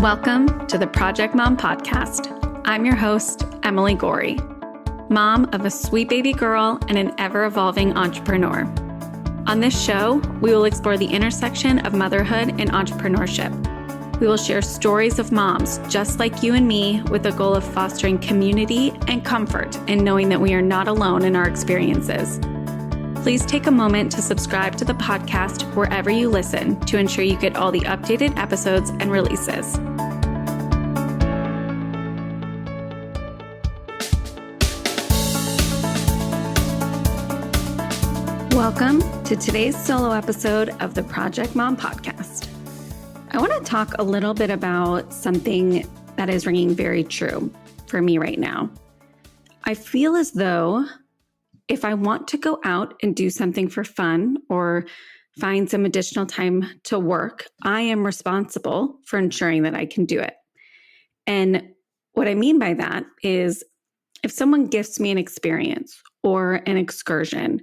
Welcome to the Project Mom Podcast. I'm your host, Emily Gorey, mom of a sweet baby girl and an ever-evolving entrepreneur. On this show, we will explore the intersection of motherhood and entrepreneurship. We will share stories of moms just like you and me with the goal of fostering community and comfort in knowing that we are not alone in our experiences. Please take a moment to subscribe to the podcast wherever you listen to ensure you get all the updated episodes and releases. Welcome to today's solo episode of the Project Mom Podcast. I want to talk a little bit about something that is ringing very true for me right now. I feel as though if I want to go out and do something for fun or find some additional time to work, I am responsible for ensuring that I can do it. And what I mean by that is if someone gifts me an experience or an excursion,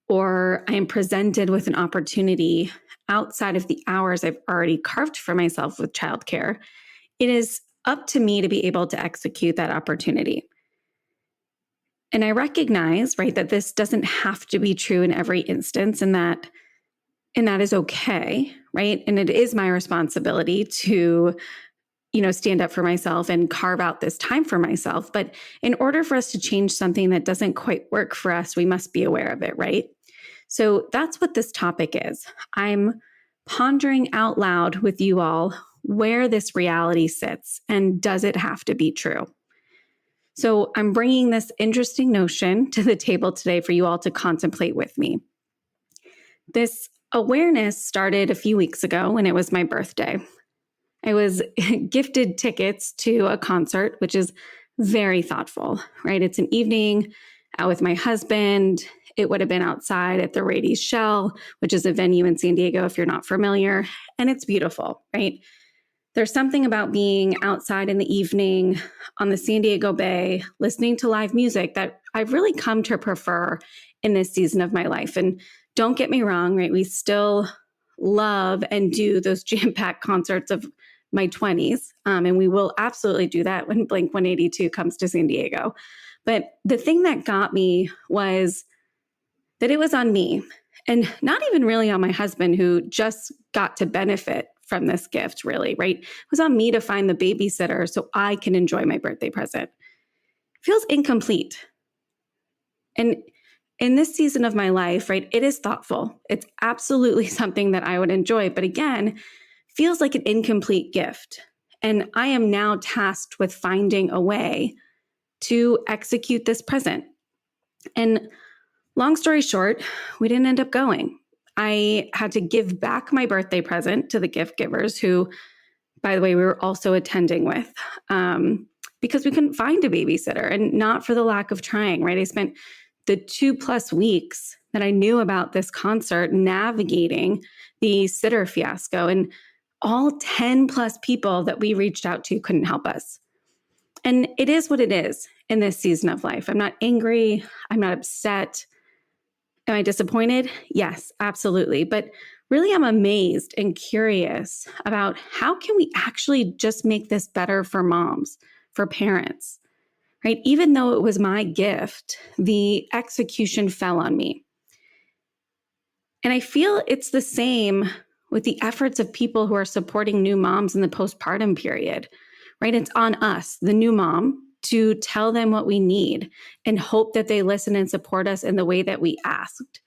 or I am presented with an opportunity outside of the hours I've already carved for myself with childcare, it is up to me to be able to execute that opportunity. And I recognize, right, that this doesn't have to be true in every instance, and that is okay, right? And it is my responsibility to, stand up for myself and carve out this time for myself. But in order for us to change something that doesn't quite work for us, we must be aware of it, right? So that's what this topic is. I'm pondering out loud with you all where this reality sits and does it have to be true? So I'm bringing this interesting notion to the table today for you all to contemplate with me. This awareness started a few weeks ago when it was my birthday. I was gifted tickets to a concert, which is very thoughtful, right? It's an evening out with my husband. It would have been outside at the Radies Shell, which is a venue in San Diego, if you're not familiar, and it's beautiful, right? There's something about being outside in the evening on the San Diego Bay, listening to live music that I've really come to prefer in this season of my life. And don't get me wrong, right? We still love and do those jam-packed concerts of my 20s. And we will absolutely do that when Blink-182 comes to San Diego. But the thing that got me was that it was on me and not even really on my husband, who just got to benefit from this gift, really, right? It was on me to find the babysitter so I can enjoy my birthday present. It feels incomplete. And in this season of my life, right, it is thoughtful. It's absolutely something that I would enjoy, but again, feels like an incomplete gift. And I am now tasked with finding a way to execute this present. And long story short, we didn't end up going. I had to give back my birthday present to the gift givers, who, by the way, we were also attending with, because we couldn't find a babysitter, and not for the lack of trying, right? I spent the 2+ weeks that I knew about this concert navigating the sitter fiasco, and all 10+ people that we reached out to couldn't help us. And it is what it is in this season of life. I'm not angry. I'm not upset. Am I disappointed? Yes, absolutely. But really, I'm amazed and curious about how can we actually just make this better for moms, for parents, right? Even though it was my gift, the execution fell on me. And I feel it's the same with the efforts of people who are supporting new moms in the postpartum period, right? It's on us, the new mom, to tell them what we need and hope that they listen and support us in the way that we asked,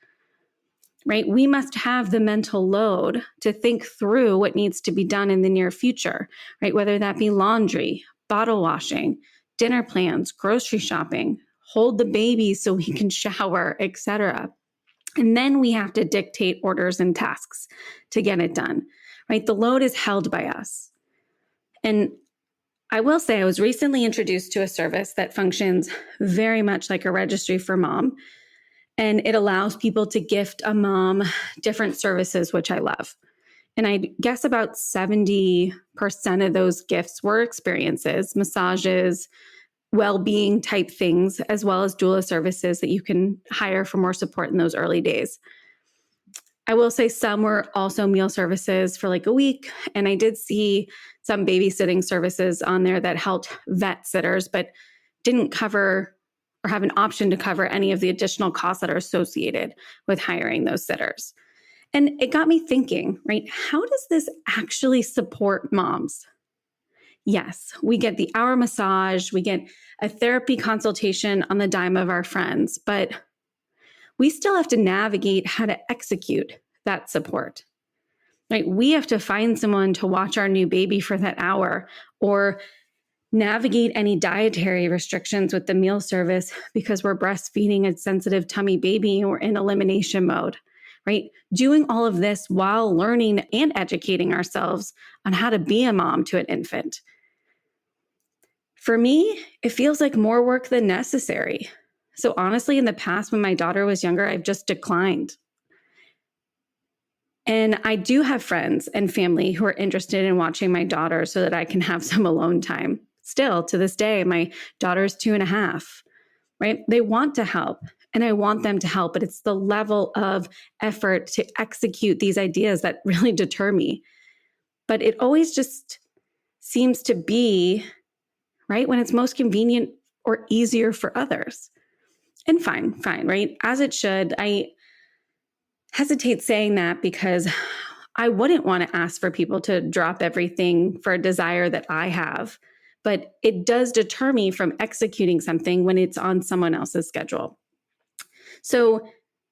right? We must have the mental load to think through what needs to be done in the near future, right? Whether that be laundry, bottle washing, dinner plans, grocery shopping, hold the baby so we can shower, etc. And then we have to dictate orders and tasks to get it done, right? The load is held by us. And I will say I was recently introduced to a service that functions very much like a registry for mom, and it allows people to gift a mom different services, which I love. And I guess about 70% of those gifts were experiences, massages, well-being type things, as well as doula services that you can hire for more support in those early days. I will say some were also meal services for like a week. And I did see some babysitting services on there that helped vet sitters, but didn't cover or have an option to cover any of the additional costs that are associated with hiring those sitters. And it got me thinking, right? How does this actually support moms? Yes, we get the hour massage, we get a therapy consultation on the dime of our friends, but we still have to navigate how to execute that support, right? We have to find someone to watch our new baby for that hour or navigate any dietary restrictions with the meal service because we're breastfeeding a sensitive tummy baby or in elimination mode, right? Doing all of this while learning and educating ourselves on how to be a mom to an infant. For me, it feels like more work than necessary. So honestly, in the past, when my daughter was younger, I've just declined. And I do have friends and family who are interested in watching my daughter so that I can have some alone time. Still, to this day, my daughter's 2.5, right? They want to help and I want them to help, but it's the level of effort to execute these ideas that really deter me. But it always just seems to be, right, when it's most convenient or easier for others. And fine, right? As it should. I hesitate saying that because I wouldn't want to ask for people to drop everything for a desire that I have, but it does deter me from executing something when it's on someone else's schedule. So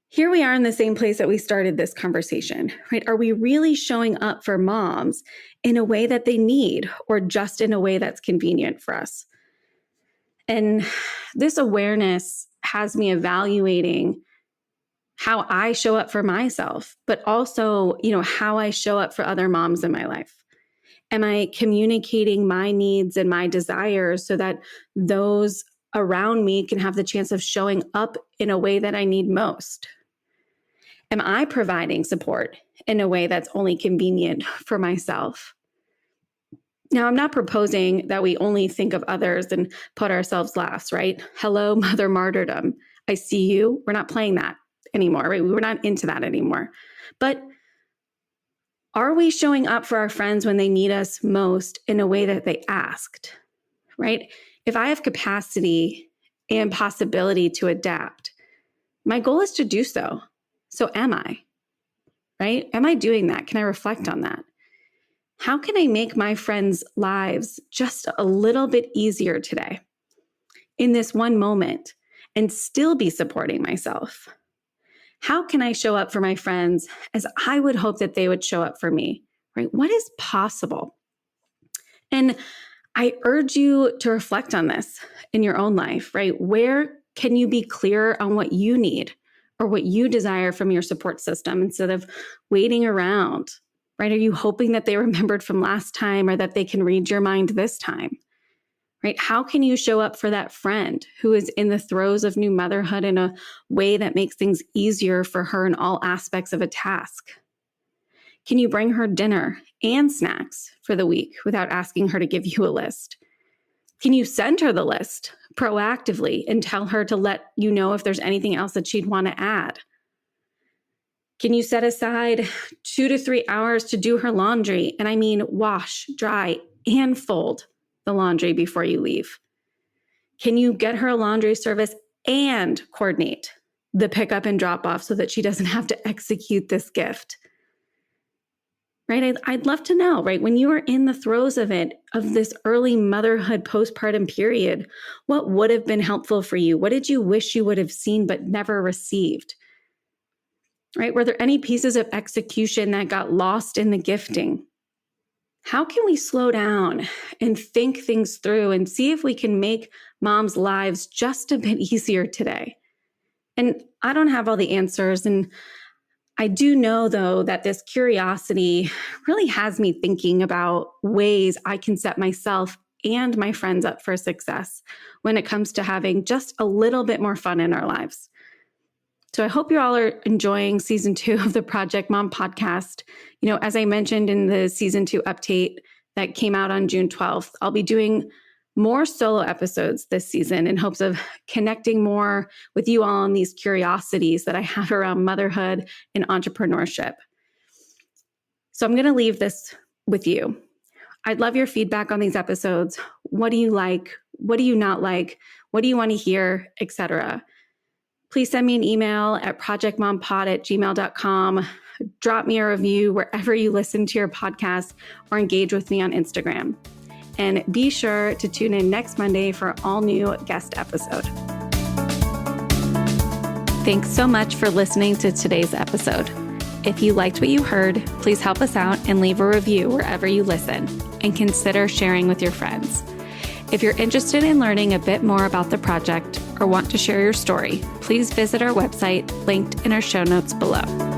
here we are in the same place that we started this conversation, right? Are we really showing up for moms in a way that they need or just in a way that's convenient for us? And this awareness has me evaluating how I show up for myself, but also, how I show up for other moms in my life. Am I communicating my needs and my desires so that those around me can have the chance of showing up in a way that I need most? Am I providing support in a way that's only convenient for myself? Now, I'm not proposing that we only think of others and put ourselves last, right? Hello, mother martyrdom. I see you. We're not playing that anymore, right? We're not into that anymore. But are we showing up for our friends when they need us most in a way that they asked, right? If I have capacity and possibility to adapt, my goal is to do so. So am I, right? Am I doing that? Can I reflect on that? How can I make my friends' lives just a little bit easier today in this one moment and still be supporting myself? How can I show up for my friends as I would hope that they would show up for me, right? What is possible? And I urge you to reflect on this in your own life, right? Where can you be clearer on what you need or what you desire from your support system instead of waiting around, right? Are you hoping that they remembered from last time or that they can read your mind this time? Right? How can you show up for that friend who is in the throes of new motherhood in a way that makes things easier for her in all aspects of a task? Can you bring her dinner and snacks for the week without asking her to give you a list? Can you send her the list proactively and tell her to let you know if there's anything else that she'd want to add? Can you set aside 2 to 3 hours to do her laundry? And I mean wash, dry, and fold the laundry before you leave? Can you get her a laundry service and coordinate the pickup and drop off so that she doesn't have to execute this gift? Right? I'd love to know, right? When you were in the throes of it, of this early motherhood postpartum period, what would have been helpful for you? What did you wish you would have seen but never received? Right? Were there any pieces of execution that got lost in the gifting? How can we slow down and think things through and see if we can make moms' lives just a bit easier today? And I don't have all the answers. And I do know, though, that this curiosity really has me thinking about ways I can set myself and my friends up for success when it comes to having just a little bit more fun in our lives. So I hope you all are enjoying season 2 of the Project Mom podcast. As I mentioned in the season 2 update that came out on June 12th, I'll be doing more solo episodes this season in hopes of connecting more with you all on these curiosities that I have around motherhood and entrepreneurship. So I'm going to leave this with you. I'd love your feedback on these episodes. What do you like? What do you not like? What do you want to hear, etc.? Please send me an email at projectmompod@gmail.com. Drop me a review wherever you listen to your podcast or engage with me on Instagram. And be sure to tune in next Monday for an all-new guest episode. Thanks so much for listening to today's episode. If you liked what you heard, please help us out and leave a review wherever you listen, and consider sharing with your friends. If you're interested in learning a bit more about the project or want to share your story, please visit our website linked in our show notes below.